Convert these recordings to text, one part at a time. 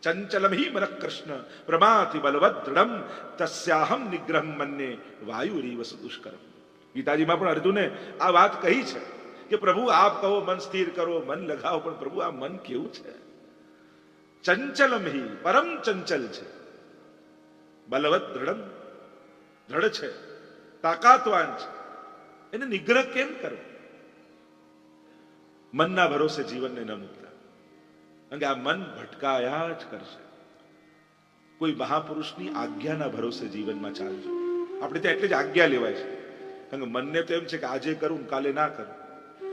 ચંચલમ હિ મન કૃષ્ણ પ્રમાથી બલવદ દૃઢમ તસ્યાહમ નિગ્રહમ મન્યે વાયુરીવ સુદુષ્કરમ. ગીતાજીમાં પણ અર્જુને આ વાત કહી છે કે પ્રભુ આપ કહો મન સ્થિર કરો, મન લગાવો, પણ પ્રભુ આ મન કેવું છે? ચંચલમ હિ, પરમ ચંચલ છે, બલવદ દૃઢમ, દ્રઢ છે, તાકાતવાન છે, એને નિગ્રહ કેમ કરો? મનના ભરોસે જીવનને ન મૂકતા, કારણ કે આ મન ભટકાયા જ કરશે. કોઈ મહાપુરુષની આજ્ઞાના ભરોસે જીવનમાં ચાલજો. આપણે ત્યાં એટલે જ આજ્ઞા લેવાય છે, કારણ કે મનને તો એમ છે કે આજે કરું કાલે ના કરું,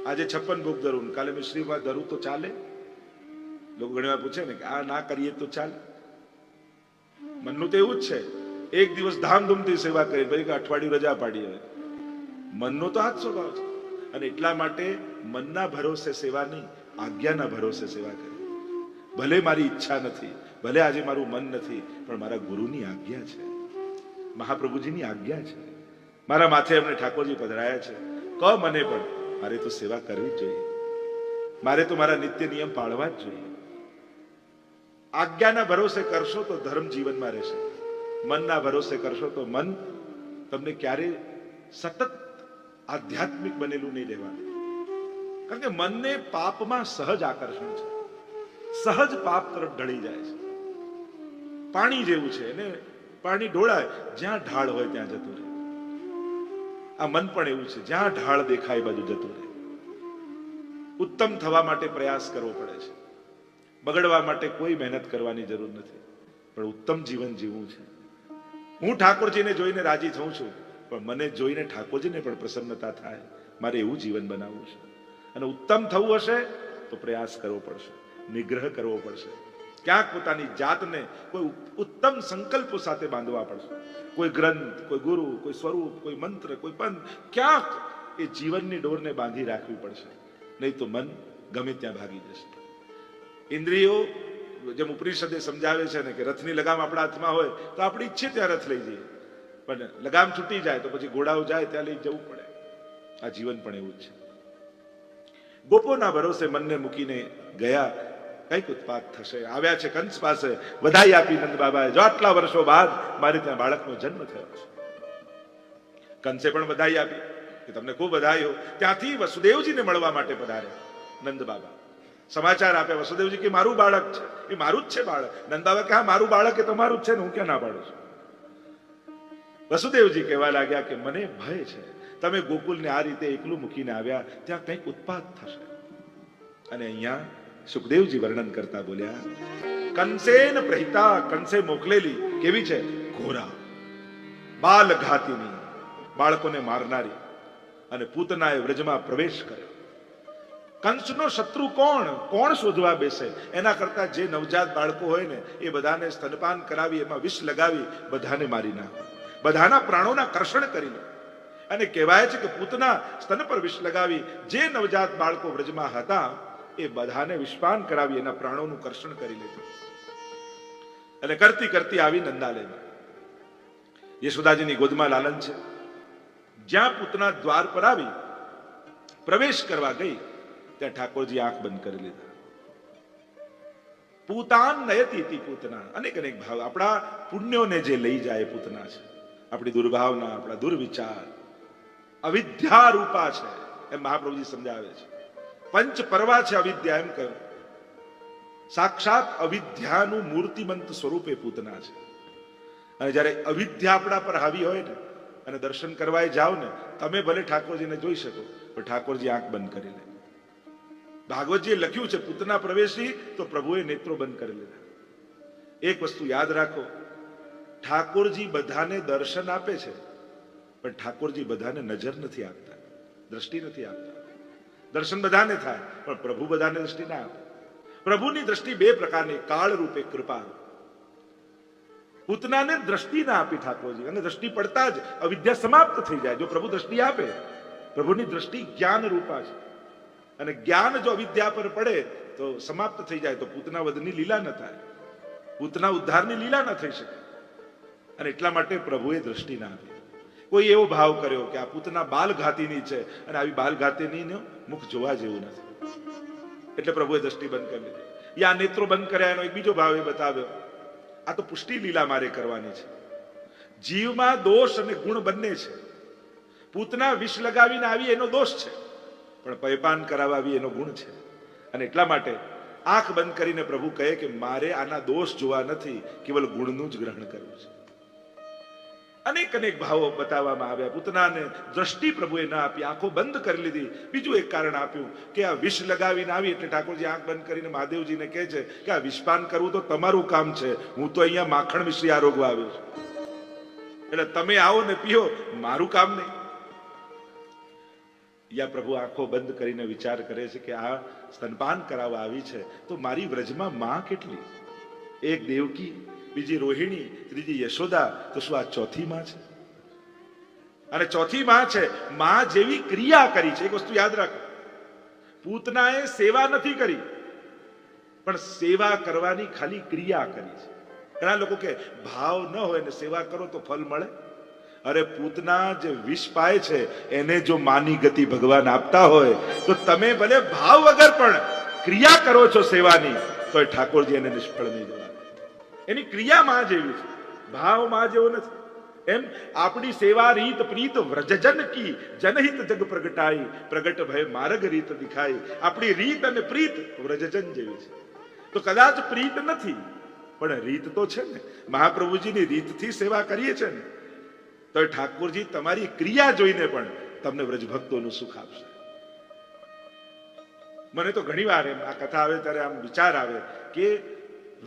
આજે 56 ભોગ ધરું કાલે મિશ્રીમાં ધરું તો ચાલે. લોકો ઘણી વાર પૂછે ને કે આ ના કરીએ તો ચાલે. મનનું તો એવું જ છે, એક દિવસ ધામધૂમથી સેવા કરી, ભાઈ અઠવાડિયું રજા પાડી. હવે મનનો તો આ જ સ્વભાવ છે. અને એટલા માટે મનના ભરોસે સેવા નહીં, આજ્ઞાના ભરોસે સેવા કરી. ભલે મારી ઈચ્છા નથી, ભલે આજે મારું મન નથી, પણ મારા ગુરુની આજ્ઞા છે, મહાપ્રભુજીની આજ્ઞા છે, મારા માથે એમને ઠાકોરજી પધરાયા છે, ક મને પણ મારે તો સેવા કરવી જ જોઈએ, મારે તો મારા નિત્ય નિયમ પાળવા જ જોઈએ. આજ્ઞાના ભરોસે કરશો તો ધર્મ જીવનમાં રહેશે. મનના ભરોસે કરશો તો મન તમને ક્યારે સતત આધ્યાત્મિક બનેલું નહીં રહેવાનું. કારણ કે મનને પાપમાં સહજ આકર્ષણ છે, સહજ પાપ તરફ ઢળી જાય છે. પાણી જેવું છે, એને પાણી ઢોળાય જ્યાં ઢાળ હોય ત્યાં જતું રહે. આ મન પણ એવું છે, જ્યાં ઢાળ દેખાય બાજુ જતું રહે. ઉત્તમ થવા માટે પ્રયાસ કરવો પડે છે, બગડવા માટે કોઈ મહેનત કરવાની જરૂર નથી, પણ ઉત્તમ જીવન જીવવું છે. હું ઠાકોરજીને જોઈને રાજી થઉં છું, પણ મને જોઈને ઠાકોરજીને પણ પ્રસન્નતા થાય, મારે એવું જીવન બનાવવું છે. અને ઉત્તમ થવું હશે તો પ્રયાસ કરવો પડશે, નિગ્રહ કરવો પડશે, ક્યાંક પોતાની જાતને કોઈ ઉત્તમ સંકલ્પો સાથે બાંધવા પડશે. કોઈ ગ્રંથ, કોઈ ગુરુ, કોઈ સ્વરૂપ, કોઈ મંત્ર, કોઈ પંથ, ક્યાંક એ જીવનની ડોરને બાંધી રાખવી પડશે, નહીં તો મન ગમે ત્યાં ભાગી જશે. ઇન્દ્રિયો જેમ ઉપનિષદે સમજાવે છે ને કે રથની લગામ આપણા હાથમાં હોય તો આપણે ઈચ્છે ત્યાં રથ લઈ જઈએ, પણ લગામ છૂટી જાય તો પછી ઘોડાઓ જાય ત્યાં લઈ જવું પડે. આ જીવન પણ એવું જ છે. ગોપોના ભરોસે મનને મૂકીને ગયા, કઈક ઉત્પાત થશે. આવ્યા છે કંસ પાસે, વધાઈ આપી નંદ બાબાએ, જો આટલા વર્ષો બાદ મારે ત્યાં બાળકનો જન્મ થયો છે. કંસે પણ વધાઈ આપી કે તમને ખૂબ વધાઈ હો. ત્યાંથી વસુદેવજીને મળવા માટે પધાર્યા નંદ બાબા. સમાચાર આપ્યા, વસુદેવજી કે મારું બાળક છે, એ મારું જ છે બાળક. નંદ બાબા કે હા મારું બાળક એ તમારું જ છે ને, હું ક્યાં ના પાડું છું. વસુદેવજી કહેવા લાગ્યા કે મને ભય છે, તમે ગોકુલને આ રીતે એકલું મૂકીને આવ્યા, ત્યાં કંઈક ઉત્પાત થશે. અને અહીંયા સુખદેવજી વર્ણન કરતા બોલ્યા, કંસેન પ્રહિતા, કંસે મોકલેલી કેવી છે? ઘોરા, બાલ ઘાતીની, બાળકોને મારનારી. અને પૂતનાએ વ્રજમાં પ્રવેશ કર્યો. કંસનો શત્રુ કોણ? કોણ શોધવા બેસે? એના કરતા જે નવજાત બાળકો હોય ને એ બધાને સ્તનપાન કરાવી, એમાં વિષ લગાવી બધાને મારી નાખો, બધાના પ્રાણોના કર્ષણ કરી લો. અને કહેવાય છે કે પૂતના સ્તન પર વિષ લગાવી જે નવજાત બાળકો વ્રજમાં હતા એ બધાને વિષપાન કરાવી એના પ્રાણોનું કર્ષણ કરી લીધું. અને કરતી કરતી આવી નંદાલયમાં. યશોદાજીની ગોદમાં લાલન છે. જ્યાં પૂતના દ્વાર પર આવી પ્રવેશ કરવા ગઈ ત્યાં ઠાકોરજી આંખ બંધ કરી લીધા. પૂતાન નયતી હતી પૂતના. અનેક અનેક ભાવ, આપણા પુણ્યોને જે લઈ જાય પૂતના છે. આપણી દુર્ભાવના, આપણા દુર્વિચાર, અવિદ્યા રૂપા છે એમ મહાપ્રભુજી સમજાવે છે. પંચ પરવા છે અવિદ્યા, એમ કહ્યું. સાક્ષાત અવિદ્યાનું મૂર્તિમંત સ્વરૂપે પૂતના છે. અને જયારે અવિદ્યા આપણા પર હાવી હોય ને અને દર્શન કરવા જાઓ ને, તમે ભલે ઠાકોરજીને જોઈ શકો, પણ ઠાકોરજી આંખ બંધ કરી લે. ભાગવતજીએ લખ્યું છે પૂતના પ્રવેશી તો પ્રભુએ નેત્રો બંધ કરી લીધા. એક વસ્તુ યાદ રાખો, ઠાકોરજી બધાને દર્શન આપે છે, પણ ઠાકોરજી બધાને નજર નથી આપતા, દ્રષ્ટિ નથી આપતા. દર્શન બધાને થાય પણ પ્રભુ બધાને દ્રષ્ટિ ના આપે. પ્રભુની દ્રષ્ટિ બે પ્રકારની, કાળ રૂપે, કૃપા રૂપે. પૂતનાને દ્રષ્ટિ ના આપી ઠાકોરજી, અને દ્રષ્ટિ પડતા જ અવિદ્યા સમાપ્ત થઈ જાય. જો પ્રભુ દ્રષ્ટિ આપે, પ્રભુની દ્રષ્ટિ જ્ઞાન રૂપા છે, અને જ્ઞાન જો અવિદ્યા પર પડે તો સમાપ્ત થઈ જાય, તો પૂતના વધની લીલા ન થાય, પૂતના ઉદ્ધારની લીલા ન થઈ શકે. અને એટલા માટે પ્રભુએ દ્રષ્ટિ ના આપી. કોઈ એવો ભાવ કર્યો કે આ પૂતના બાલઘાતીની છે, અને આવી બાલઘાતીની મુખ જોવા જેવું નથી, એટલે પ્રભુએ દ્રષ્ટિ બંધ કરી લીધી. આ નેત્રો બંધ કર્યા એનો એક બીજો ભાવ એ બતાવ્યો. આ તો પુષ્ટિ લીલા મારે કરવાની છે. જીવમાં દોષ અને ગુણ બંને છે. પૂતના વિષ લગાવીને આવી એનો દોષ છે, પણ પયપાન કરાવવા આવી એનો ગુણ છે. અને એટલા માટે આંખ બંધ કરીને પ્રભુ કહે કે મારે આના દોષ જોવા નથી, કેવલ ગુણનું જ ગ્રહણ કરવું છે. અનેક અનેક ભાવો બતાવવામાં આવ્યા. પૂતનાને દ્રષ્ટિ પ્રભુએ ના આપી, આંખો બંધ કરી લીધી. બીજું એક કારણ આપ્યું કે આ વિષ લગાવીને આવી એટલે ઠાકોરજી આંખ બંધ કરીને મહાદેવજીને કહે છે કે આ વિષપાન કરવું તો તમારું કામ છે, હું તો અહીંયા માખણ મિશ્રી આરોગવા આવ્યો છું, એટલે તમે આવો ને પીઓ, મારું કામ નહીં. યા પ્રભુ આંખો બંધ કરીને વિચાર કરે છે કે આ સ્તનપાન કરાવવા આવી છે તો મારી વ્રજમાં માં કેટલી? એક દેવકી, બીજી રોહિણી, ત્રીજી યશોદા, તો શું આ ચોથી માં છે? અને ચોથી માં છે. માં જેવી ક્રિયા કરી છે. એક વસ્તુ યાદ રાખો, પૂતનાએ સેવા નથી કરી, પણ સેવા કરવાની ખાલી ક્રિયા કરી છે. ઘણા લોકો કે ભાવ ન હોય ને સેવા કરો તો ફળ મળે. અરે પૂતના જે વિષ પાય છે એને જો માની ગતિ ભગવાન આપતા હોય તો તમે ભલે ભાવ વગર પણ ક્રિયા કરો છો સેવાની, તો ઠાકોરજી એને નિષ્ફળ નહીં જવા. એની ક્રિયા માં જેવી છે, ભાવ માં જેવો નથી. એમ આપણી સેવા રીત પ્રીત વ્રજજન કી, જનહિત જગ પ્રગટાઈ, પ્રગટ ભય માર્ગ રીત દિખાઈ. આપણી રીત અને પ્રીત વ્રજજન જેવી છે. તો કદાચ પ્રીત નથી, પણ રીત તો છે ને. મહાપ્રભુજીની રીતથી સેવા કરીએ છે ને, તો ઠાકોરજી તમારી ક્રિયા જોઈને પણ તમને વ્રજભક્તોનું સુખ આપશે. મને તો ઘણી વાર એમ આ કથા આવે ત્યારે આમ વિચાર આવે કે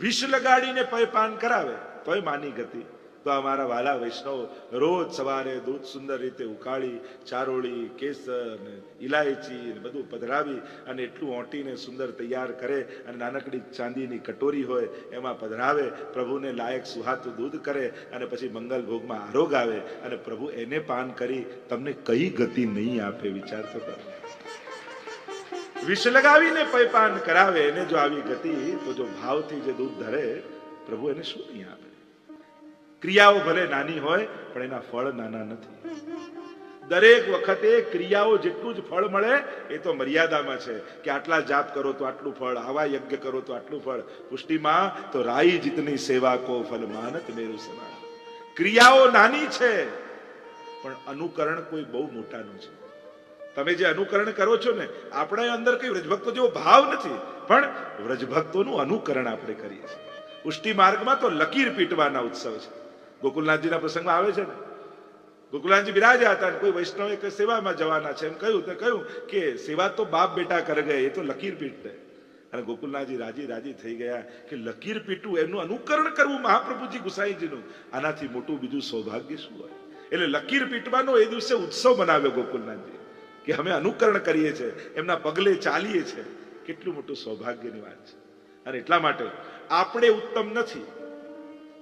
વિષ લગાડીને પયપાન કરાવે તોય માની ગતિ, તો અમારા વાલા વૈષ્ણવ રોજ સવારે દૂધ સુંદર રીતે ઉકાળી, ચારોળી, કેસર ને ઇલાયચી ને બધું પધરાવી અને એટલું ઓટીને સુંદર તૈયાર કરે અને નાનકડી ચાંદીની કટોરી હોય એમાં પધરાવે, પ્રભુને લાયક સુહાતું દૂધ કરે અને પછી મંગલ ભોગમાં આરોગ આવે અને પ્રભુ એને પાન કરી તમને કઈ ગતિ નહીં આપે? વિચાર તો કરો. વિષ લગાવીને પયપાન કરાવે એને જો આવી ગતિ, તો જો ભાવથી જે દૂધ ધરે પ્રભુ એને શું નહીં આપે? ક્રિયાઓ ભલે નાની હોય પણ એના ફળ નાના નથી. દરેક વખતે ક્રિયાઓ જેટલું જ ફળ મળે એ તો મર્યાદામાં છે કે આટલા જાપ કરો તો આટલું ફળ, આવા યજ્ઞ કરો તો આટલું ફળ. પુષ્ટિમાં તો રાઈ જીતની સેવા કો ફલ માનત મેરુ સમાન. ક્રિયાઓ નાની છે પણ અનુકરણ કોઈ બહુ મોટાનું છે. તમે જે અનુકરણ કરો છો ને, આપણા અંદર કઈ વ્રજભક્તો જેવો ભાવ નથી, પણ વ્રજભક્તોનું અનુકરણ આપણે કરીએ છીએ. પુષ્ટિ માર્ગમાં તો લકીર પીટવાના ઉત્સવ છે. ગોકુલનાથજીના પ્રસંગમાં આવે છે ને, ગોકુલનાથજી બિરાજ્યા હતા, કોઈ વૈષ્ણવે કે સેવામાં જવાના છે એમ કહ્યું તો કહ્યું કે સેવા તો બાપ બેટા કર ગયે, એ તો લકીર પીટ દે. અને ગોકુલનાથજી રાજી થઈ ગયા કે લકીર પીટવું, એમનું અનુકરણ કરવું મહાપ્રભુજી ગુસાઈજીનું, આનાથી મોટું બીજું સૌભાગ્ય શું હોય? એટલે લકીર પીટવાનો એ દિવસે ઉત્સવ મનાવ્યો ગોકુલનાથજી કે અમે અનુકરણ કરીએ છીએ, એમના પગલે ચાલીએ છીએ. કેટલું મોટું સૌભાગ્યની વાત છે. અને એટલા માટે આપણે ઉત્તમ નથી,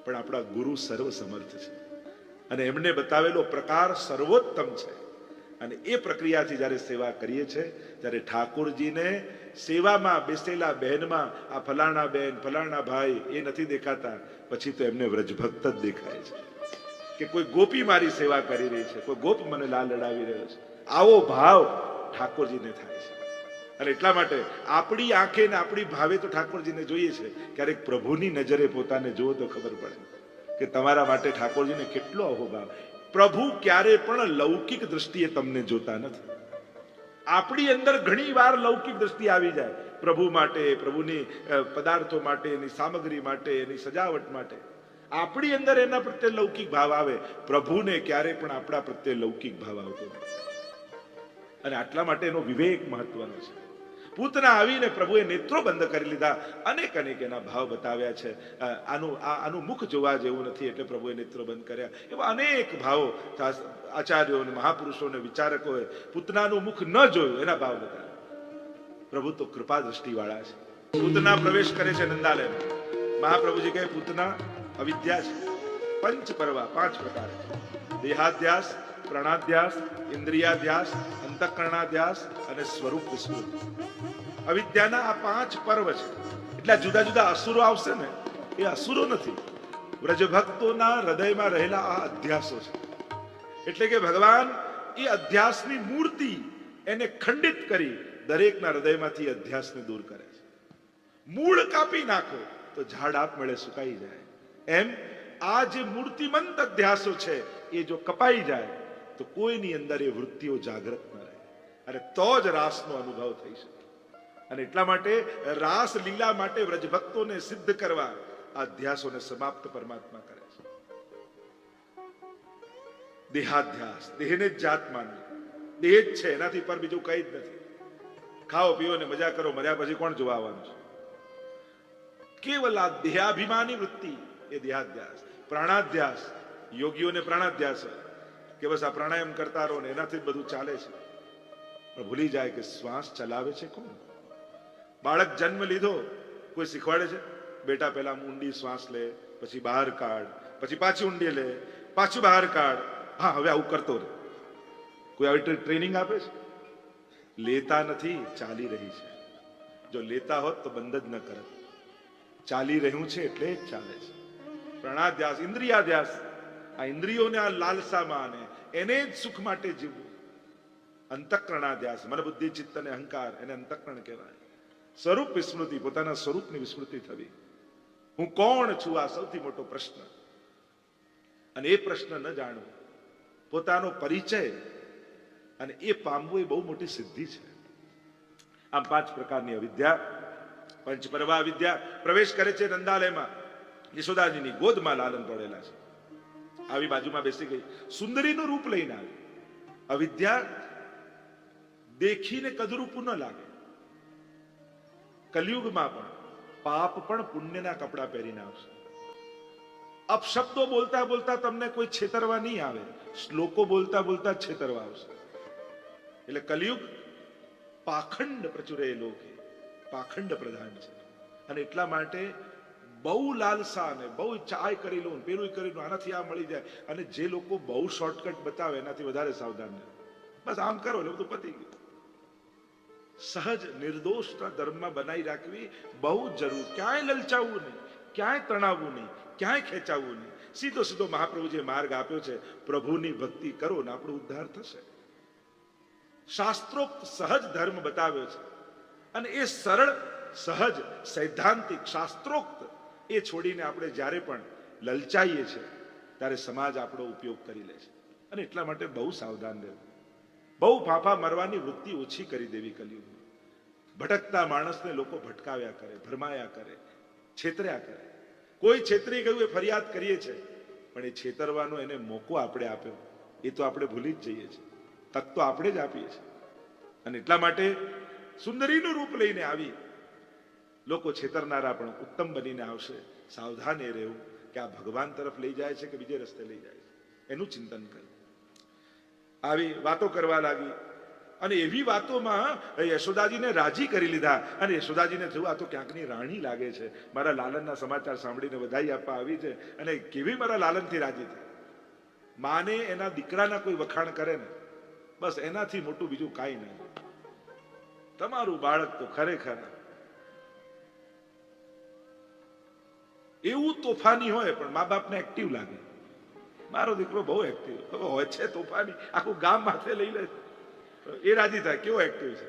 પણ આપણા ગુરુ સર્વ સમર્થ છે અને એમને બતાવેલો પ્રકાર સર્વોત્તમ છે. અને એ પ્રક્રિયાથી જ્યારે સેવા કરીએ છીએ ત્યારે ઠાકોરજીને સેવામાં બેસેલા બહેનમાં આ ફલાણા બહેન, ફલાણા ભાઈ એ નથી દેખાતા, પછી તો એમને વ્રજભક્ત જ દેખાય છે કે કોઈ ગોપી મારી સેવા કરી રહી છે, કોઈ ગોપ મને લાલ લડાવી રહ્યો છે. આવો ભાવ ઠાકોરજીને થાય છે. અને એટલા માટે આપણી આંખે ને આપણી ભાવે તો ઠાકોરજીને જોઈએ છે. ક્યારેક પ્રભુની નજરે પોતાને જુઓ તો ખબર પડે કે તમારા માટે ઠાકોરજીને કેટલો અહોભાવ. પ્રભુ ક્યારે પણ લૌકિક દ્રષ્ટિએ તમને જોતા નથી. આપણી અંદર ઘણી વાર લૌકિક દ્રષ્ટિ આવી જાય પ્રભુ માટે, પ્રભુની પદાર્થો માટે, એની સામગ્રી માટે, એની સજાવટ માટે. આપણી અંદર એના પ્રત્યે લૌકિક ભાવ આવે, પ્રભુને ક્યારે પણ આપણા પ્રત્યે લૌકિક ભાવ આવતો નથી. અને આટલા માટે એનો વિવેક મહત્વનો છે. પૂતના આવીને પ્રભુએ નેત્રો બંધ કરી લીધા. અનેક એના ભાવ બતાવ્યા છે. આનું મુખ જોવા જેવું નથી એટલે પ્રભુએ નેત્રો બંધ કર્યા. એવા અનેક ભાવો આચાર્યો અને મહાપુરુષોને વિચારકોએ પૂતનાનું મુખ ન જોયું એના ભાવ બતાવ્યા. પ્રભુ તો કૃપા દ્રષ્ટિ વાળા છે. પૂતના પ્રવેશ કરે છે નંદાલયમાં. મહાપ્રભુજી કહે પૂતના અવિદ્યા છે. પંચ પરવા 5 પ્રકાર છે: દેહાધ્યાસ, પ્રાણાધ્યાસ, ઇન્દ્રિયાધ્યાસ, અંતઃકરણાધ્યાસ અને સ્વરૂપ વિસ્મૃતિ. અવિદ્યાના આ 5 પર્વ છે. એટલા જુદા જુદા અસુરો આવશે ને, એ અસુરો નથી, વ્રજભક્તોના હૃદયમાં રહેલા આ અધ્યાસો છે. એટલે કે ભગવાન એ અધ્યાસની મૂર્તિ એને ખંડિત કરી દરેકના હૃદયમાંથી અધ્યાસને દૂર કરે છે. મૂળ કાપી નાખો તો ઝાડ આપમેળે સુકાઈ જાય. એમ આ જે મૂર્તિમંત અધ્યાસો છે એ જો કપાઈ જાય તો કોઈની અંદર એ વૃત્તિઓ જાગૃત ન રહે, અને તો જ રાસનો અનુભવ થઈ શકે. અને એટલા માટે રાસ લીલા માટે વ્રજભક્તોને સિદ્ધ કરવા આ અધ્યાસોને સમાપ્ત પરમાત્મા કરે છે. દેહાધ્યાસ, દેહને જ જાત માનવી, દેહ જ છે, એનાથી પર બીજું કઈ જ નથી. ખાઓ પીઓ ને મજા કરો, મર્યા પછી કોણ જોવા આવવાનું છે? કેવલ આ દેહાભિમાની વૃત્તિ એ દેહાધ્યાસ. પ્રાણાધ્યાસ, યોગીઓને પ્રાણાધ્યાસ કે બસ આ પ્રાણાયામ કરતા રહો ને એનાથી જ બધું ચાલે છે, પણ ભૂલી જાય કે શ્વાસ ચલાવે છે કોણ? બાળક જન્મ લીધો, કોઈ શીખવાડે છે? બેટા પહેલા ઊંડી શ્વાસ લે, પછી બહાર કાઢ, પછી પાછી ઊંડી લે, પાછું બહાર કાઢ, હા હવે આવું કરતો રહે. કોઈ આવી ટ્રેનિંગ આપે છે? લેતા નથી, ચાલી રહી છે. જો લેતા હોત તો બંધ જ ન કરત. ચાલી રહ્યું છે એટલે જ ચાલે છે. પ્રાણાધ્યાસ, ઇન્દ્રિયાધ્યાસ, આ ઇન્દ્રિયોને આ લાલસામાં અને એને જ સુખ માટે જીવવું. અંતઃકરણાધ્યાસ, મન બુદ્ધિ ચિત્ત અને અહંકાર, એને અંતઃકરણ કહેવાય. સ્વરૂપ વિસ્મૃતિ, પોતાના સ્વરૂપની વિસ્મૃતિ થવી. હું કોણ છું આ સૌથી મોટો પ્રશ્ન, અને એ પ્રશ્ન ન જાણવો, પોતાનો પરિચય અને એ પામવું એ બહુ મોટી સિદ્ધિ છે. આમ 5 પ્રકારની અવિદ્યા, પંચપરવા વિદ્યા પ્રવેશ કરે છે નંદાલયમાં. યશોદાજીની ગોદમાં લાલન પડેલા છે. આવી બાજુમાં બેસી ગઈ, સુંદરીનું રૂપ લઈને આવી. અવિદ્યા દેખીને કદરૂપું ન લાગે. કલિયુગમાં પણ પાપ પણ પુણ્યના કપડા પહેરીને આવશે. અપશબ્દો બોલતા બોલતા તમને કોઈ છેતરવા નહીં આવે, શ્લોકો બોલતા બોલતા છેતરવા આવશે. એટલે કલિયુગ પાખંડ પ્રચુરે લોકે, પાખંડ પ્રધાન છે. અને એટલા માટે બહુ લાલસા ને બહુ ચાય કરી લો, પેલું કરી લો, આનાથી આ મળી જાય, અને જે લોકો બહુ શોર્ટકટ બતાવે એનાથી વધારે સાવધાન રહે. બસ આમ કરો એટલે બધું પતી ગયું. સહજ નિર્દોષતા ધર્મમાં બનાવી રાખવી બહુ જરૂર. ક્યાંય લલચાવવું નહીં, ક્યાંય તણાવવું નહીં, ક્યાંય ખેંચાવવું નહીં. સીધો સીધો મહાપ્રભુજીએ માર્ગ આપ્યો છે, પ્રભુની ભક્તિ કરો ને આપણો ઉદ્ધાર થશે. શાસ્ત્રોક્ત સહજ ધર્મ બતાવ્યો છે, અને એ સરળ સહજ સૈદ્ધાંતિક શાસ્ત્રોક્ત એ છોડીને આપણે જ્યારે પણ લલચાઈએ છીએ ત્યારે સમાજ આપણો ઉપયોગ કરી લે છે. અને એટલા માટે બહુ સાવધાન રહેવું, બહુ ફાંફા મરવાની વૃત્તિ ઓછી કરી દેવી. કલિયુગમાં ભટકતા માણસને લોકો ભટકાવ્યા કરે, ભરમાયા કરે, છેતર્યા કરે. કોઈ છેતરી ગયું એ ફરિયાદ કરીએ છીએ, પણ એ છેતરવાનો એને મોકો આપણે આપ્યો એ તો આપણે ભૂલી જ જઈએ છીએ. તક તો આપણે જ આપીએ છીએ. અને એટલા માટે સુંદરીનું રૂપ લઈને આવી, લોકો છેતરનારા પણ ઉત્તમ બનીને આવશે. સાવધાન એ રહેવું કે આ ભગવાન તરફ લઈ જાય છે કે બીજે રસ્તે લઈ જાય છે, એનું ચિંતન કરવું. આવી વાતો કરવા લાગી, અને એવી વાતોમાં યશોદાજીને રાજી કરી લીધા. અને યશોદાજીને થયું આ તો ક્યાંકની રાણી લાગે છે, મારા લાલનના સમાચાર સાંભળીને વધાઈ આપવા આવી છે, અને કેવી મારા લાલનથી રાજી થઈ. માને એના દીકરાના કોઈ વખાણ કરે ને, બસ એનાથી મોટું બીજું કાંઈ નહીં. તમારું બાળક તો ખરેખર એવું તોફાની હોય પણ મા બાપને એક્ટિવ લાગે. મારો દીકરો બહુ એક્ટિવ હોય છે, તોફાની, આખું ગામ માથે લઈ લે, એ રાજી થાય કેવો એક્ટિવ છે.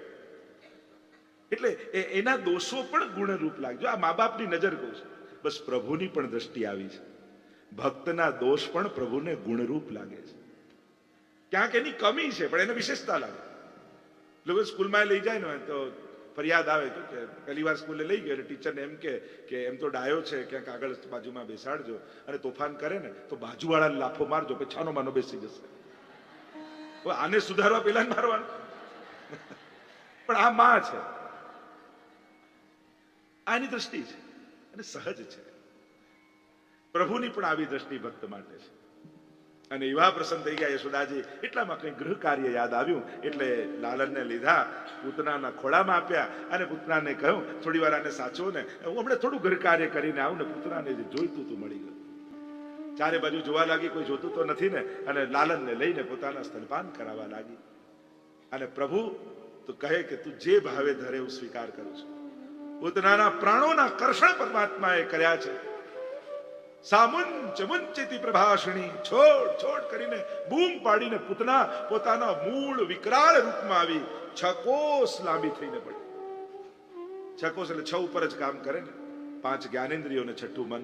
એટલે એના દોષો પણ ગુણરૂપ લાગજો. આ મા બાપની નજર કહું છું. બસ પ્રભુની પણ દ્રષ્ટિ આવી છે. ભક્તના દોષ પણ પ્રભુને ગુણરૂપ લાગે છે. ક્યાંક એની કમી છે પણ એને વિશેષતા લાગે. લોકો સ્કૂલમાં લઈ જાય ને તો ફરિયાદ આવે કે પહેલી વાર સ્કૂલે લઈ ગયો એટલે ટીચરને એમ કે એમ તો ડાયો છે, ક્યાંક આગળ બાજુમાં બેસાડજો, અને તોફાન કરે ને તો બાજુવાળાને લાફો મારજો, પછી છાનો માનો બેસી જશે. આને સુધારવા પેલા મારવાનું. પણ આ માં છે, આની દ્રષ્ટિ છે અને સહજ છે. પ્રભુની પણ આવી દ્રષ્ટિ ભક્ત માટે છે. અને એવા પ્રસન્ન થઈ ગયા યશોદાજી. એટલામાં કંઈ ગૃહ કાર્ય યાદ આવ્યું એટલે લાલનને લીધા, પૂતનાના ખોળામાં આપ્યા, અને પૂતનાને કહ્યું થોડી વાર આને સાચવો ને, હું હમણાં થોડું ગૃહ કાર્ય કરીને આવું ને. પૂતનાને જે જોઈતું તું મળી ગયું. ચારે બાજુ જોવા લાગી, કોઈ જોતું તો નથી ને, અને લાલનને લઈને પોતાના સ્તનપાન કરાવવા લાગી. અને પ્રભુ તો કહે કે તું જે ભાવે ધરે હું સ્વીકાર કરું છું. પૂતનાના પ્રાણોના કર્ષણ પરમાત્માએ કર્યા છે. સામુંચ મુંચિતિ પ્રભાષણી, છોડ છોડ કરીને બૂમ પાડીને પૂતના પોતાના મૂળ વિકરાળ રૂપમાં આવી 6 કોસ લાંબી થઈને પડી. છ કોષ એટલે છ ઉપર જ કામ કરે ને, 5 જ્ઞાનેન્દ્રિયો ને 6ઠું મન.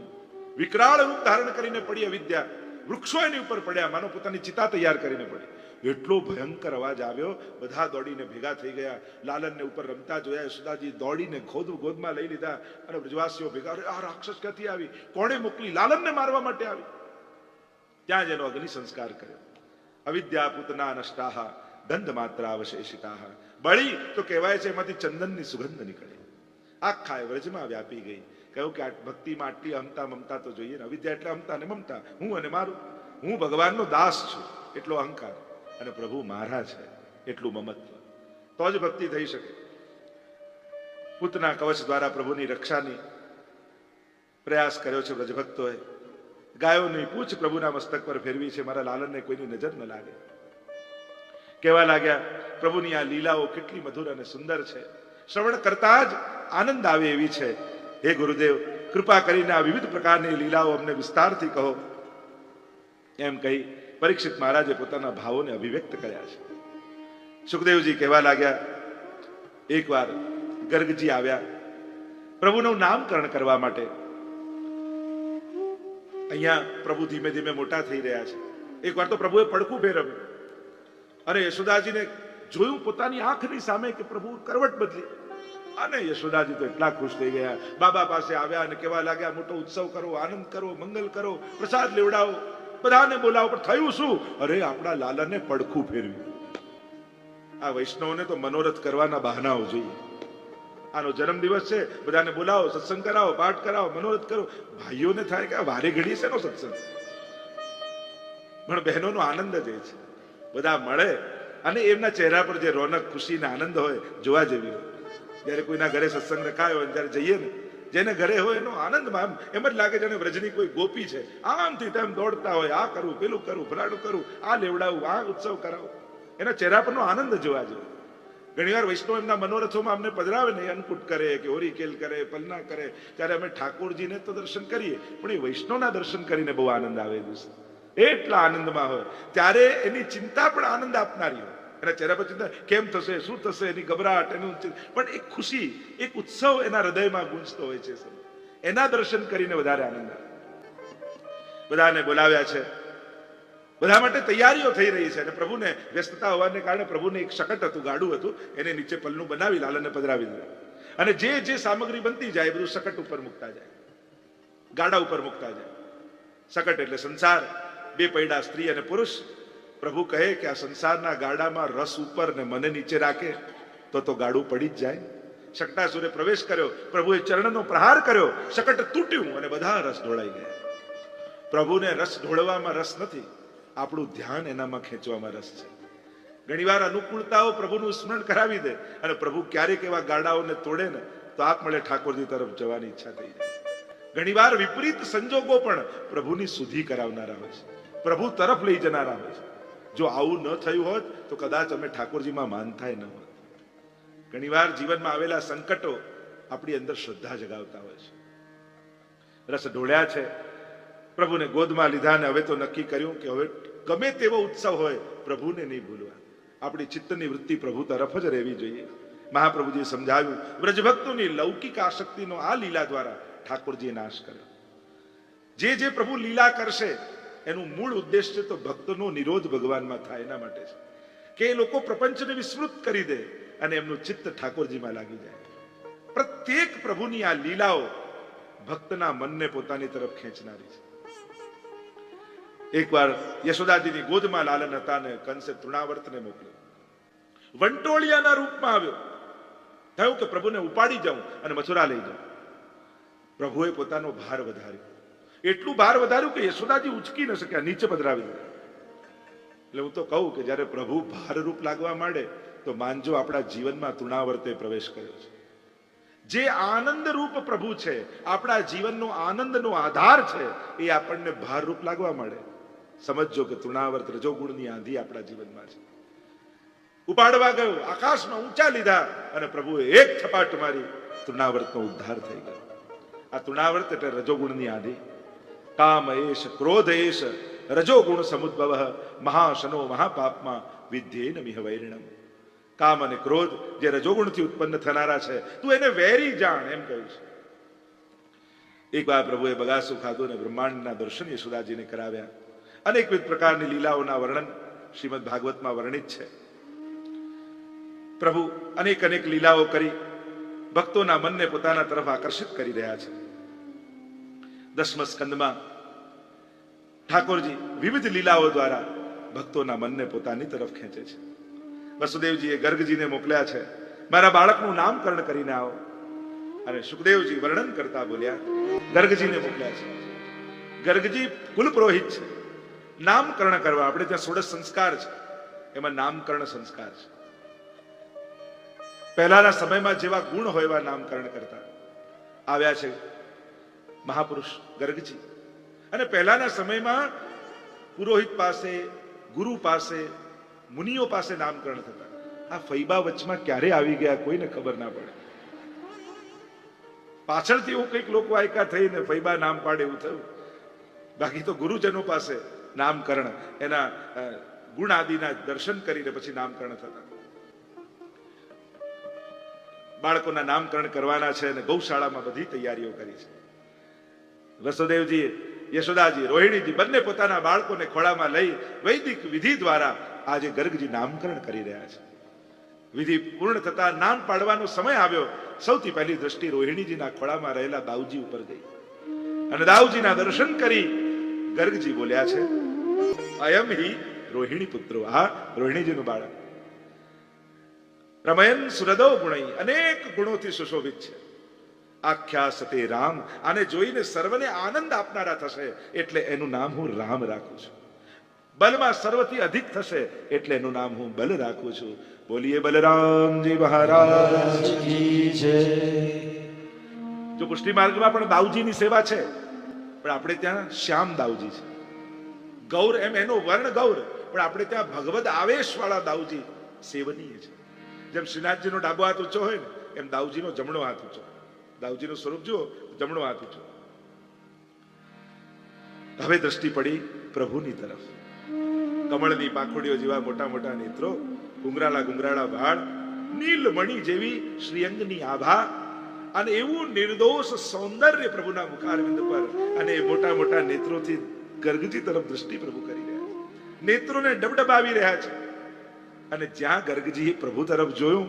વિકરાળ રૂપ ધારણ કરીને પડી અવિદ્યા, વૃક્ષો એની ઉપર પડ્યા, માનો પોતાની ચિતા તૈયાર કરીને પડી. એટલો ભયંકર અવાજ આવ્યો, બધા દોડીને ભેગા થઈ ગયા. લાલનને ઉપર રમતા જોયા, યશોદાજી દોડીને ગોદમાં લઈ લીધા અને બ્રજવાસીઓ ભેગા, આ રાક્ષસ ક્યાંથી આવી, કોણે મોકલી, લાલનને મારવા માટે આવી. ત્યાં જ એનો અગ્નિ સંસ્કાર કર્યો. અવિદ્યા પૂતના નષ્ટાહ ગંધ માત્ર અવશેષિતાહ. બળી તો કહેવાય છે એમાંથી ચંદનની સુગંધ નીકળી, આખા વ્રજમાં વ્યાપી ગઈ. કહ્યું કે ભક્તિમાં આટલી અમતા મમતા તો જોઈએ ને. અવિદ્યા એટલે અમતા ને મમતા, હું અને મારું, હું ભગવાનનો દાસ છું એટલો અહંકાર, અને પ્રભુ મારા છે એટલું મમત્વ. તો જ ભક્તિ થઈ શકે. પૂતના કવચ દ્વારા પ્રભુની રક્ષાની પ્રયાસ કર્યો છે વ્રજભક્તોએ. ગાયોની પૂંછ પ્રભુના મસ્તક પર ફેરવી છે, મારા લાલનને કોઈની નજર ન લાગે. કહેવા લાગ્યા, પ્રભુની આ લીલાઓ કેટલી મધુર અને સુંદર છે, શ્રવણ કરતા જ આનંદ આવે એવી છે. હે ગુરુદેવ, કૃપા કરીને આ વિવિધ પ્રકારની લીલાઓ અમને વિસ્તારથી કહો. એમ કહી પરીક્ષિત મહારાજે પોતાના ભાવોને અભિવ્યક્ત કર્યા છે. સુખદેવજી કહેવા લાગ્યા, એકવાર ગર્ગજી આવ્યા પ્રભુનું નામકરણ કરવા માટે. અહીંયા પ્રભુ ધીમે ધીમે મોટા થઈ રહ્યા છે. એકવાર તો પ્રભુએ પડખું ફેરવ્યું અને યશોદાજીને જોયું પોતાની આંખની સામે કે પ્રભુ કરવટ બદલી. અને યશોદાજી તો એટલા ખુશ થઈ ગયા, બાબા પાસે આવ્યા અને કહેવા લાગ્યા, મોટો ઉત્સવ કરો, આનંદ કરો, મંગલ કરો, પ્રસાદ લેવડાવો, બધાને બોલાવો. પણ થયું શું? અરે આપણા લાલાને પડખું ફેરવ્યું. આ વૈષ્ણવને તો મનોરથ કરવાના બહાનાઓ જોઈએ. આનો જન્મદિવસ છે, બધાને બોલાવો, સત્સંગ કરાવો, પાઠ કરાવો, મનોરથ કરો. ભાઈઓને થાય કે વારે ઘડી છે નો સત્સંગ, પણ બહેનોનો આનંદ જ એ છે. બધા મળે અને એમના ચહેરા પર જે રોનક, ખુશી ને આનંદ હોય, જોવા જેવી હોય. જયારે કોઈના ઘરે સત્સંગ રખાયો હોય, જયારે જઈએ ને, જેને ઘરે હોય એનો આનંદમાં એમ જ લાગે જાણે વ્રજની કોઈ ગોપી છે. આમથી તેમ દોડતા હોય, આ કરવું, પેલું કરવું, ફલાણું કરવું, આ લેવડાવું, આ ઉત્સવ કરાવું. એના ચહેરા પરનો આનંદ જોવા જોઈએ. ઘણીવાર વૈષ્ણવ એમના મનોરથોમાં અમને પધરાવે ને, અન્નકૂટ કરે કે હોરીકેલ કરે, પલના કરે, ત્યારે અમે ઠાકોરજીને તો દર્શન કરીએ, પણ એ વૈષ્ણવના દર્શન કરીને બહુ આનંદ આવે. દિવસે એટલા આનંદમાં હોય ત્યારે એની ચિંતા પણ આનંદ આપનારી હોય. એના ચહેરા પર ચિંતા કેમ થશે, શું થશે, એની ગભરાટ, એનું પણ એક ખુશી, એક ઉત્સવ એના હૃદયમાં ગુંજતો હોય છે. એના દર્શન કરીને વધારે આનંદ આવે. બધાને બોલાવ્યા છે, બધા માટે તૈયારીઓ થઈ રહી છે. અને પ્રભુને વ્યસ્તતા હોવાને કારણે પ્રભુને એક શકટ હતું, ગાડું હતું, એને નીચે પલનું બનાવી લાલનને પધરાવી દીધા. અને જે સામગ્રી બનતી જાય બધું શકટ ઉપર મૂકતા જાય, ગાડા ઉપર મૂકતા જાય. શકટ એટલે સંસાર, 2 પૈડા સ્ત્રી અને પુરુષ. પ્રભુ કહે કે આ સંસારના ગાડામાં રસ ઉપર ને મને નીચે રાખે તો ગાડું પડી જ જાય. શકટાસુરે પ્રવેશ કર્યો, પ્રભુએ ચરણનો પ્રહાર કર્યો, શકટ તૂટ્યું અને બધા રસ ઢોળાઈ ગયા. પ્રભુને રસ ઢોળવામાં રસ નથી, આપણું ધ્યાન એનામાં ખેંચવામાં રસ છે. ઘણીવાર અનુકૂળતાઓ પ્રભુનું સ્મરણ કરાવી દે અને પ્રભુ ક્યારેક એવા ગાડાઓને તોડે ને તો આપમેળે ઠાકોરજી તરફ જવાની ઈચ્છા થઈ જાય. ઘણીવાર વિપરીત સંજોગો પણ પ્રભુની સુધી કરાવનારા હોય છે, પ્રભુ તરફ લઈ જનારા હોય છે. જો આવું ન થયું હોત તો કદાચ અમે ઠાકોરજીમાં માનતા ન હોત. ઘણીવાર જીવનમાં આવેલા સંકટો આપણી અંદર શ્રદ્ધા જગાવતા હોય છે. રસ ઢોળ્યા છે, પ્રભુને ગોદમાં લીધા અને હવે તો નક્કી કર્યું કે હવે ગમે તેવો ઉત્સવ હોય પ્રભુને નહીં ભૂલવા. આપણી ચિત્તની વૃત્તિ પ્રભુ તરફ જ રહેવી જોઈએ. મહાપ્રભુજીએ સમજાવ્યું, વ્રજભક્તોની લૌકિક આસક્તિનો આ લીલા દ્વારા ઠાકોરજીએ નાશ કર્યો. જે પ્રભુ લીલા કરશે એનું મૂળ ઉદ્દેશ્ય તો ભક્તનો નિરોધ ભગવાનમાં થાય એના માટે છે, કે એ લોકો પ્રપંચને વિસ્મૃત કરી દે અને એમનું ચિત્ત ઠાકોરજીમાં લાગી જાય. પ્રત્યેક પ્રભુની આ લીલાઓ ભક્તના મનને પોતાની તરફ ખેંચનારી છે. એકવાર યશોદાજીની ગોદમાં લાલન હતા ને કંસે તૃણાવર્તને મોકલ્યો. વંટોળિયાના રૂપમાં આવ્યો. થયું કે પ્રભુને ઉપાડી જાઉં અને મથુરા લઈ જાઉં. પ્રભુએ પોતાનો ભાર વધાર્યો, એટલું ભાર વધાર્યું કે યશોદાજી ઉચકી ન શક્યા, નીચે પધરાવી દીધા. એટલે હું તો કહું કે જ્યારે પ્રભુ ભારરૂપ લાગવા માંડે તો માનજો આપણા જીવનમાં તૃણાવર્તે પ્રવેશ કર્યો છે. જે આનંદ રૂપ પ્રભુ છે, આપણા જીવનનો આનંદનો આધાર છે, એ આપણને ભારરૂપ લાગવા માંડે, સમજજો કે તૃણાવર્ત રજોગુણની આંધી આપણા જીવનમાં છે. ઉપાડવા ગયો, આકાશમાં ઊંચા લીધા અને પ્રભુએ એક થપાટ મારી, તૃણાવર્તનો ઉદ્ધાર થઈ ગયો. આ તૃણાવર્ત એટલે રજોગુણની આંધી. કામ એશ ક્રોધ એશ રજોગુણ સમુદ્ભવ મહાશનો મહાપાપમાં વિદ્યેન મિહ વૈરિણમ. કામ અને ક્રોધ જે રજોગુણથી ઉત્પન્ન થનારા છે, તું એને વેરી જાણ, એમ કહ્યું છે. એક વાર પ્રભુએ બગાસું ખાધું અને બ્રહ્માંડના દર્શન યશોદાજીને કરાવ્યા. અનેકવિધ પ્રકારની લીલાઓના વર્ણન શ્રીમદ ભાગવતમાં વર્ણિત છે. પ્રભુ અનેક અનેક લીલાઓ કરી ભક્તોના મનને પોતાના તરફ આકર્ષિત કરી રહ્યા છે. 10મ સ્કંદમાં ઠાકોરજી વિવિધ લીલાઓ દ્વારા ભક્તોના મનને પોતાની તરફ ખેંચે છે. વસુદેવજીએ ગર્ગજીને મોકલ્યા છે, મારા બાળકનું નામકરણ કરીને આવો. અને સુખદેવજી વર્ણન કરતા બોલ્યા, ગર્ગજીને મોકલ્યા છે. ગર્ગજી કુલ પુરોહિત છે. નામકરણ કરવા આપણે ત્યાં 16 સંસ્કાર છે, એમાં નામકરણ સંસ્કાર છે. પહેલાના સમયમાં જેવા ગુણ હોય એવા નામકરણ કરતા આવ્યા છે મહાપુરુષ ગર્ગજી. અને પહેલાના સમયમાં પુરોહિત પાસે, ગુરુ પાસે, મુનિઓ પાસે નામકરણ થતા. આ ફૈબા વચમાં ક્યારે આવી ગયા કોઈને ખબર ના પડે. પાછળથી એવું કંઈક લોકો વાયકા થઈને ફૈબા નામ પાડે એવું થયું. બાકી તો ગુરુજનો પાસે નામકરણ, એના ગુણ આદિના દર્શન કરીને પછી નામકરણ થતા. બાળકોના નામકરણ કરવાના છે અને ગૌશાળામાં બધી તૈયારીઓ કરી છે. વસુદેવજી, યશોદાજી, રોહિણીજી બંને પોતાના બાળકોને ખોળામાં લઈ વૈદિક વિધિ દ્વારા આજે ગર્ગજી નામકરણ કરી રહ્યા છે. વિધિ પૂર્ણ થતા નામ પાડવાનો સમય આવ્યો. સૌથી પહેલી દ્રષ્ટિ રોહિણીજીના ખોળામાં રહેલા દાઉજી ઉપર ગઈ અને દાઉજીના દર્શન કરી ગર્ગજી બોલ્યા છે, અયમ હિ રોહિણી પુત્રો. આ રોહિણીજીનું બાળક. રમયન સુરદો ગુણઈ, અનેક ગુણોથી સુશોભિત છે. આખ્યા સતે રામ, આને જોઈને સર્વને આનંદ આપનારા થશે એટલે એનું નામ હું રામ રાખું છું. બલમાં સર્વથી અધિક થશે એટલે એનું નામ હું બલ રાખું છું. બોલીએ બલરામજી મહારાજ કી જય. જો પુષ્ટિ માર્ગમાં પણ દાઉજીની સેવા છે, પણ આપણે ત્યાં શ્યામ દાઉજી છે. ગૌર એમ એનો વર્ણ ગૌર, પણ આપણે ત્યાં ભગવદ આવેશ વાળા દાઉજી સેવનીય છે. જેમ શ્રીનાથજીનો ડાબો હાથ ઊંચો હોય ને, એમ દાઉજીનો જમણો હાથ ઊંચો. દાઉજીનું સ્વરૂપ જુઓ, જમણો હાથ ઊંચો. હવે દ્રષ્ટિ પડી પ્રભુની તરફ. કમળની પાંખુડીઓ જેવા મોટા મોટા નેત્રો, ગુંગરાળા ગુંગરાળા વાળ, નીલમણી જેવી શ્રીઅંગની આભા અને એવું નિર્દોષ સૌંદર્ય પ્રભુના મુખારવિંદ પર. અને મોટા મોટા નેત્રોથી ગર્ગજી તરફ દ્રષ્ટિ પ્રભુ કરી રહ્યા છે. નેત્રોને ડબડબાવી રહ્યા છે. અને જ્યાં ગર્ગજીએ પ્રભુ તરફ જોયું,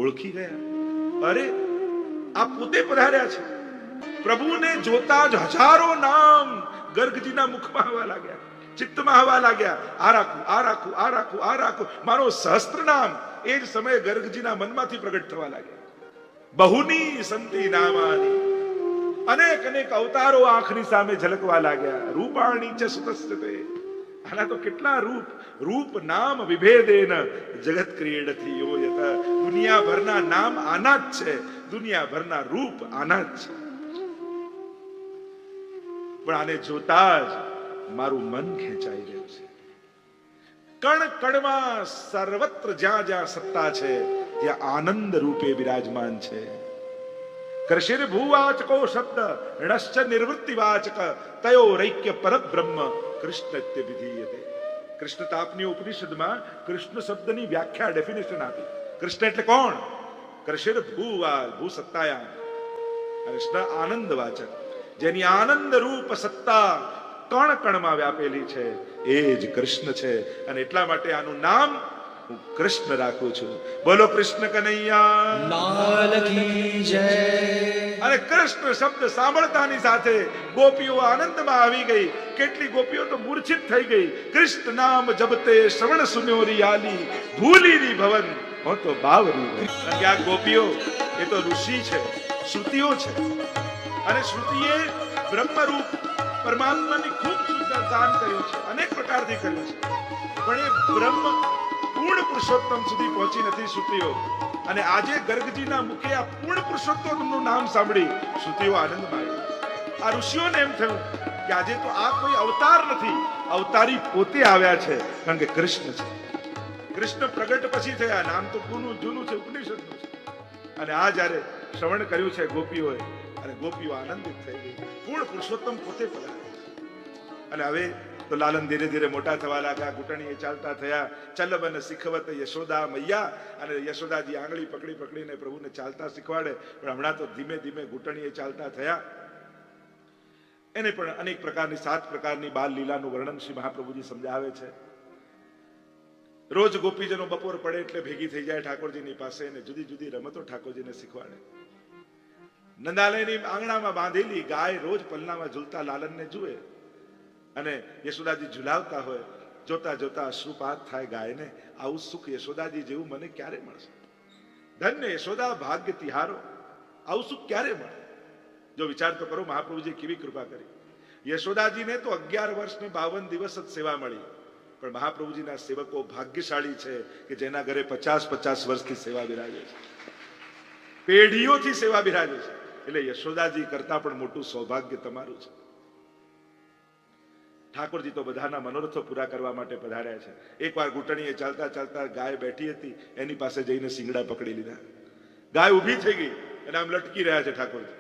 ઓળખી ગયા, અરે આ પોતે પધાર્યા છે. પ્રભુને જોતા જ હજારો નામ ગર્ગજીના મુખમાં આવવા લાગ્યા, ચિત્તમાં આવવા લાગ્યા. આ રાખું, આ રાખું, આ રાખું, આ રાખું, મારો સહસ્ત્ર નામ એ જ સમયે ગર્ગજીના મનમાંથી પ્રગટ થવા લાગ્યા. બહુની સંતિ નામાની, અનેક અનેક અવતારો આંખની સામે ઝલકવા લાગ્યા. રૂપાણી ચ સુતસ્તે, આના તો કેટલા રૂપ. રૂપ નામ વિભેદેન જગત ક્રીડતી યોયત. દુનિયાભરના નામ આના જ છે, દુનિયાભરના રૂપ આના જ છે. પણ આને જોતા જ મારું મન ખેંચાઈ ગયું છે. કણ કણમાં સર્વત્ર જ્યાં જ્યાં સત્તા છે, ત્યાં આનંદ રૂપે વિરાજમાન છે. કૃષિર ભૂવાચકો શબ્દ ણશ્ચ નિવૃત્તિવાચક તયો રૈક્ય પરબ્રહ્મ કૃષ્ણત્ય વિધીયતે. કૃષ્ણ તાપની ઉપનિષદમાં કૃષ્ણ શબ્દની વ્યાખ્યા, ડેફિનેશન આપી. કૃષ્ણ એટલે કોણ? કૃષિર ભૂવા, ભૂ સત્તાયામ. કૃષ્ણ આનંદવાચક, જેની આનંદ રૂપ સત્તા કણ કણમાં વ્યાપેલી છે, એ જ કૃષ્ણ છે. અને એટલા માટે આનું નામ હું કૃષ્ણ રાખું છું. બોલો કૃષ્ણ કનૈયા લાલ કી જય. અને કૃષ્ણ શબ્દ સાંભળતાની સાથે ગોપીઓ આનંદમાં આવી ગઈ. કેટલી ગોપીઓ તો મૂર્છિત થઈ ગઈ. કૃષ્ણ નામ જપતે શ્રવણ સુન્યોરી આલી, ભૂલીની ભવન હો તો બાવરી. કે આ ગોપીઓ એ તો ઋષિ છે, શ્રુતિઓ છે. અને શ્રુતિએ બ્રહ્મરૂપ પરમાત્માની ખૂબ સુંદર દાન કર્યું છે, અનેક પ્રકારથી કર્યું છે. પણ એ બ્રહ્મ પૂર્ણ પુરુષોત્તમ સુધી પહોંચી નથી શ્રુતિઓ. અને આજે ગર્ગજીના મુખે આ પૂર્ણ પુરુષોત્તમનું નામ સાંભળી શ્રુતિઓ આનંદમાં આવી. આ ઋષિઓને એમ થયું કે આજે તો આ કોઈ અવતાર નથી, અવતારી પોતે આવ્યા છે, કારણ કે કૃષ્ણ છે. કૃષ્ણ પ્રગટ પછી થયા. નામ તો જૂનું છે, ઉપનિષદનું છે. અને આ જ્યારે શ્રવણ કર્યું છે ગોપીઓએ, અને ગોપીઓ આનંદિત થઈ ગઈ. પૂર્ણ પુરુષોત્તમ પોતે પધાર્યા. અને હવે તો લાલન ધીરે ધીરે મોટા થવા લાગ્યા, ઘૂંટણીએ ચાલતા થયા. ચલબન શીખવત યશોદા મૈયા, અને યશોદાજી આંગળી પકડી પકડીને પ્રભુને ચાલતા શીખવાડે. પણ હમણાં તો ધીમે ધીમે ઘૂંટણીએ ચાલતા થયા. એને પણ અનેક પ્રકારની 7 પ્રકારની બાલ લીલાનું વર્ણન શ્રી મહાપ્રભુજી સમજાવે છે. રોજ ગોપીજનો બપોર પડે એટલે ભેગી થઈ જાય ઠાકોરજીની પાસે, અને જુદી જુદી રમતો ઠાકોરજીને શીખવાડે. નંદાલયની આંગણામાં બાંધેલી ગાય રોજ પલનામાં ઝૂલતા લાલનને જુએ, અને યશોદાજી ઝુલાવતા હોય. જોતા જોતા અશ્રુપાત થાય ગાયને. આવું સુખ યશોદાજી જેવું મને ક્યારે મળશે? ધન્ય યશોદા ભાગ્ય તિહારો. આવું સુખ ક્યારે મળે? જો વિચાર તો કરો, મહાપ્રભુજી કેવી કૃપા કરી. યશોદાજીને તો 11 વર્ષ ને 52 દિવસ જ સેવા મળી, પણ મહાપ્રભુજીના સેવકો ભાગ્યશાળી છે કે જેના ઘરે 50-50 વર્ષથી સેવા બિરાજે છે, પેઢીઓથી સેવા બિરાજે છે. એટલે યશોદાજી કરતા પણ મોટું સૌભાગ્ય તમારું છે. ઠાકોરજી તો બધાના મનોરથો પૂરા કરવા માટે પધાર્યા છે. એકવાર ઘૂંટણીએ ચાલતા ચાલતા ગાય બેઠી હતી, એની પાસે જઈને શિંગડા પકડી લીધા. ગાય ઊભી થઈ ગઈ અને આમ લટકી રહ્યા છે ઠાકોરજી.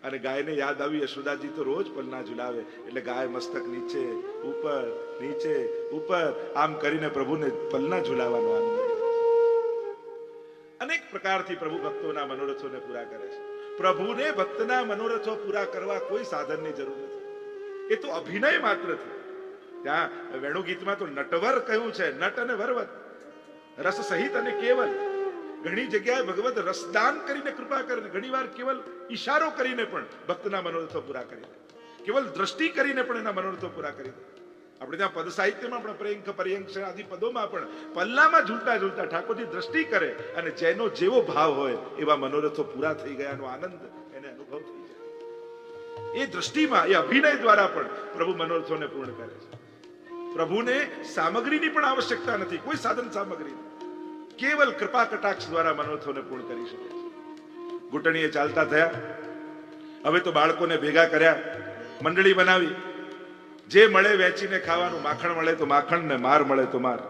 અને ગાયને યાદ આવી, યશોદાજી તો રોજ પલના ઝુલાવે, એટલે ગાય મસ્તક નીચે ઉપર નીચે ઉપર આમ કરીને પ્રભુને પલના ઝુલાવવાનો આનંદ. અનેક પ્રકારથી પ્રભુ ભક્તોના મનોરથોને પૂરા કરે છે. પ્રભુને ભક્તના મનોરથો પૂરા કરવા કોઈ સાધનની જરૂર નથી. એ તો અભિનય માત્ર છે. ત્યાં વેણુ ગીતમાં તો નટવર કહ્યું છે, નટ અને વરવત, રસ સહિત અને કેવલ. ઘણી જગ્યાએ ભગવત રસદાન કરીને કૃપા કરે, ઘણી વાર કેવલ ઈશારો કરીને પણ ભક્તના મનોરથો પૂરા કરી દે, કેવલ દ્રષ્ટિ કરીને પણ એના મનોરથો પૂરા કરી દે. આપણે ત્યાં પદ સાહિત્યમાં પણ પ્રેંખ પર્યંક આદિ પદોમાં પણ પલ્લામાં ઝૂલતા ઝૂલતા ઠાકોરજી દ્રષ્ટિ કરે, અને જેનો જેવો ભાવ હોય એવા મનોરથો પૂરા થઈ ગયાનો આનંદ એને અનુભવ થઈ જાય. એ દ્રષ્ટિમાં, એ અભિનય દ્વારા પણ પ્રભુ મનોરથોને પૂર્ણ કરે છે. પ્રભુને સામગ્રીની પણ આવશ્યકતા નથી, કોઈ સાધન સામગ્રી, કેવલ કૃપા કટાક્ષ દ્વારા મનોરથોને પૂર્ણ કરી શકે છે. ઘૂંટણીએ ચાલતા થયા. હવે તો બાળકોને ભેગા કર્યા, મંડળી બનાવી. જે મળે વેચીને ખાવાનું, માખણ મળે તો માખણ ને માર મળે તો માર.